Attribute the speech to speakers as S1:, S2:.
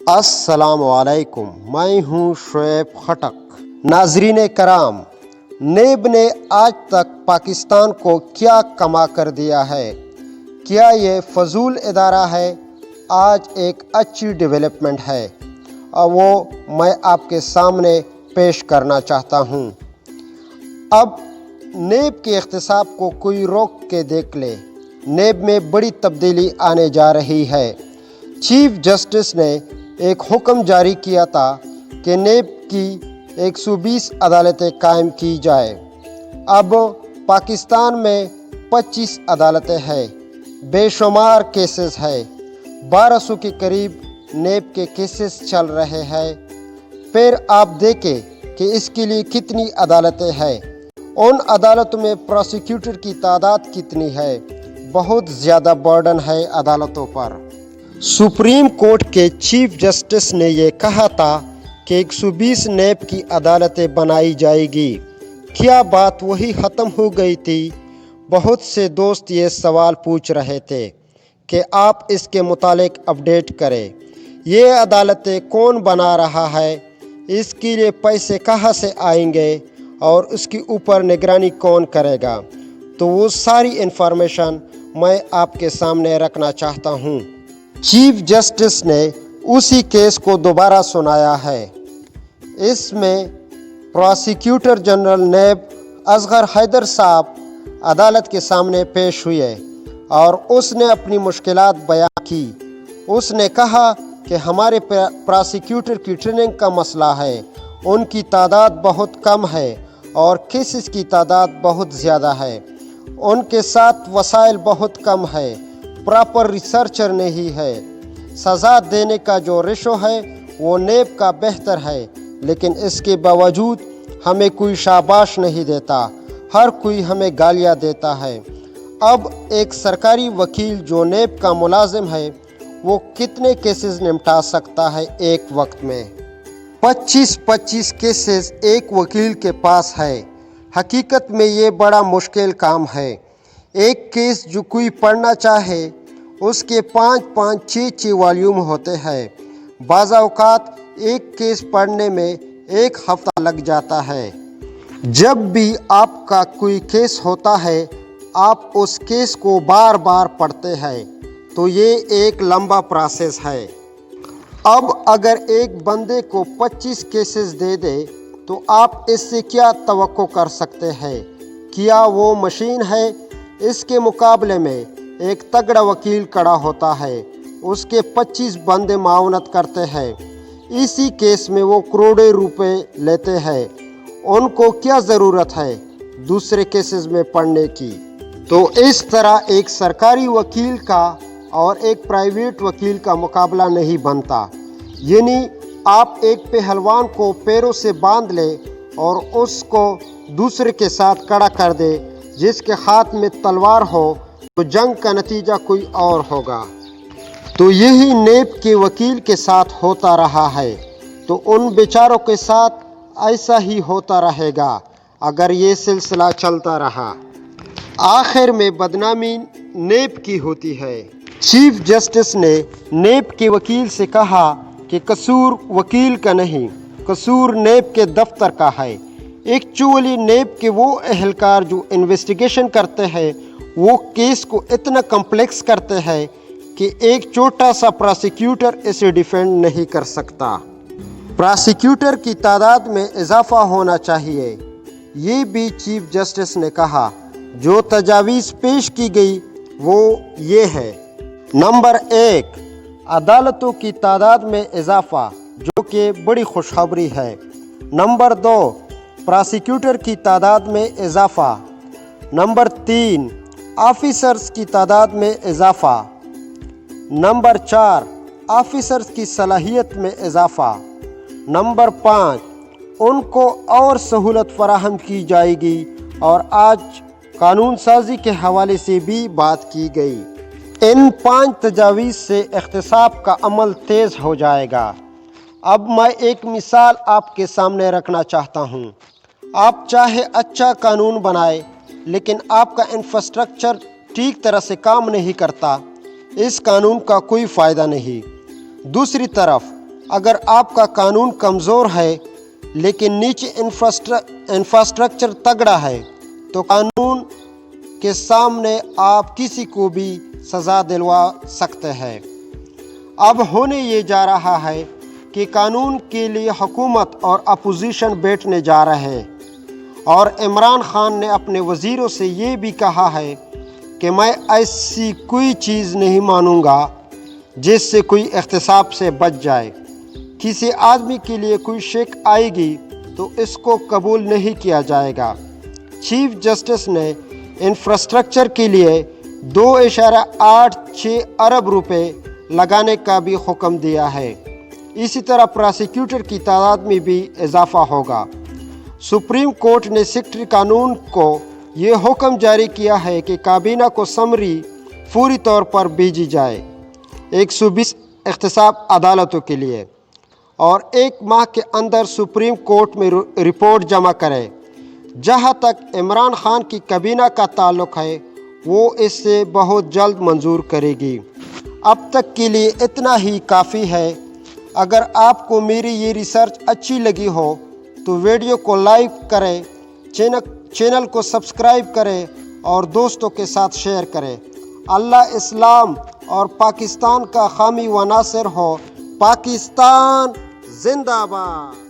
S1: अस्सलाम वालेकुम, मैं हूँ शुएब खटक। नाजरीन कराम, नेब ने आज तक पाकिस्तान को क्या कमा कर दिया है? क्या ये फजूल इदारा है? आज एक अच्छी डेवलपमेंट है और वो मैं आपके सामने पेश करना चाहता हूँ। अब नेब के इख्तिसाब को कोई रोक के देख ले। नेब में बड़ी तब्दीली आने जा रही है। चीफ जस्टिस ने एक हुक्म जारी किया था कि नेब की 120 अदालतें कायम की जाए। अब पाकिस्तान में 25 अदालतें हैं, बेशुमार केसेस है, 1200 के करीब नेब के केसेस चल रहे हैं। फिर आप देखें कि इसके लिए कितनी अदालतें हैं। उन अदालतों में प्रोसिक्यूटर की तादाद कितनी है। बहुत ज़्यादा बर्डन है अदालतों पर। सुप्रीम कोर्ट के चीफ जस्टिस ने ये कहा था कि 120 नेब की अदालतें बनाई जाएगी। क्या बात वही ख़त्म हो गई थी? बहुत से दोस्त ये सवाल पूछ रहे थे कि आप इसके मुतालिक अपडेट करें। ये अदालतें कौन बना रहा है? इसके लिए पैसे कहाँ से आएंगे और उसके ऊपर निगरानी कौन करेगा? तो वो सारी इन्फॉर्मेशन मैं आपके सामने रखना चाहता हूँ। चीफ जस्टिस ने उसी केस को दोबारा सुनाया है। इसमें प्रोसिक्यूटर जनरल नेब असगर हैदर साहब अदालत के सामने पेश हुए और उसने अपनी मुश्किलात बयां की। उसने कहा कि हमारे प्रोसिक्यूटर की ट्रेनिंग का मसला है, उनकी तादाद बहुत कम है और केसेस की तादाद बहुत ज़्यादा है, उनके साथ वसाइल बहुत कम है, प्रॉपर रिसर्चर नहीं है। सज़ा देने का जो रेशो है वो नेब का बेहतर है, लेकिन इसके बावजूद हमें कोई शाबाश नहीं देता, हर कोई हमें गालियाँ देता है। अब एक सरकारी वकील जो नेब का मुलाजिम है वो कितने केसेस निपटा सकता है एक वक्त में? 25 केसेस एक वकील के पास है। हकीकत में ये बड़ा मुश्किल काम है। एक केस जो कोई पढ़ना चाहे उसके 5 6 वॉल्यूम होते हैं। बाज़ औक़ात एक केस पढ़ने में एक हफ़्ता लग जाता है। जब भी आपका कोई केस होता है आप उस केस को बार बार पढ़ते हैं, तो ये एक लंबा प्रोसेस है। अब अगर एक बंदे को 25 केसेस दे दे तो आप इससे क्या तवक्को कर सकते हैं? क्या वो मशीन है? इसके मुकाबले में एक तगड़ा वकील खड़ा होता है, उसके 25 बंदे मावनत करते हैं। इसी केस में वो करोड़ों रुपए लेते हैं। उनको क्या ज़रूरत है दूसरे केसेस में पढ़ने की? तो इस तरह एक सरकारी वकील का और एक प्राइवेट वकील का मुकाबला नहीं बनता। यानी आप एक पहलवान को पैरों से बांध ले और उसको दूसरे के साथ खड़ा कर दे, जिसके हाथ में तलवार हो, तो जंग का नतीजा कोई और होगा। तो यही नेब के वकील के साथ होता रहा है, तो उन बेचारों के साथ ऐसा ही होता रहेगा अगर ये सिलसिला चलता रहा। आखिर में बदनामी नेब की होती है। चीफ जस्टिस ने नेब के वकील से कहा कि कसूर वकील का नहीं, कसूर नेब के दफ्तर का है। एक्चुअली नेब के वो एहलकार जो इन्वेस्टिगेशन करते हैं वो केस को इतना कम्प्लेक्स करते हैं कि एक छोटा सा प्रोसिक्यूटर इसे डिफेंड नहीं कर सकता। प्रोसिक्यूटर की तादाद में इजाफा होना चाहिए, ये भी चीफ जस्टिस ने कहा। जो तजावीज़ पेश की गई वो ये है। नंबर 1, अदालतों की तादाद में इजाफा, जो कि बड़ी खुशखबरी है। नंबर 2, प्रोसिक्यूटर की तादाद में इजाफा। नंबर 3, ऑफिसर्स की तादाद में इजाफा। नंबर 4, ऑफिसर्स की सलाहियत में इजाफा। नंबर 5, उनको और सहूलत फराहम की जाएगी और आज कानून साजी के हवाले से भी बात की गई। इन 5 तजावीज़ से इख्तिसाब का अमल तेज़ हो जाएगा। अब मैं एक मिसाल आपके सामने रखना चाहता हूँ। आप चाहे अच्छा कानून बनाए, लेकिन आपका इंफ्रास्ट्रक्चर ठीक तरह से काम नहीं करता, इस कानून का कोई फ़ायदा नहीं। दूसरी तरफ اگر آپ کا قانون کمزور ہے لیکن نیچے انفراسٹرکچر تگڑا ہے تو قانون کے سامنے آپ کسی کو بھی سزا دلوا سکتے ہیں۔ اب ہونے یہ جا رہا ہے کہ قانون کے لیے حکومت اور اپوزیشن بیٹھنے جا رہے ہیں، اور عمران خان نے اپنے وزیروں سے یہ بھی کہا ہے کہ میں ایسی کوئی چیز نہیں مانوں گا جس سے کوئی احتساب سے بچ جائے۔ کسی آدمی کے لیے کوئی شک آئے گی تو اس کو قبول نہیں کیا جائے گا۔ چیف جسٹس نے انفراسٹرکچر کے لیے 2.86 ارب روپے لگانے کا بھی حکم دیا ہے۔ اسی طرح پراسیکیوٹر کی تعداد میں بھی اضافہ ہوگا۔ سپریم کورٹ نے سیکرٹری قانون کو یہ حکم جاری کیا ہے کہ کابینہ کو سمری فوری طور پر بھیجی جائے 120 احتساب عدالتوں کے لیے، اور 1 ماہ کے اندر سپریم کورٹ میں رپورٹ جمع کرے۔ جہاں تک عمران خان کی کابینہ کا تعلق ہے وہ اس سے بہت جلد منظور کرے گی۔ اب تک کے لیے اتنا ہی کافی ہے۔ اگر آپ کو میری یہ ریسرچ اچھی لگی ہو تو ویڈیو کو لائک کریں، چینل کو سبسکرائب کریں اور دوستوں کے ساتھ شیئر کریں۔ اللہ اسلام اور پاکستان کا حامی و ناصر ہو۔ پاکستان زندہ باد۔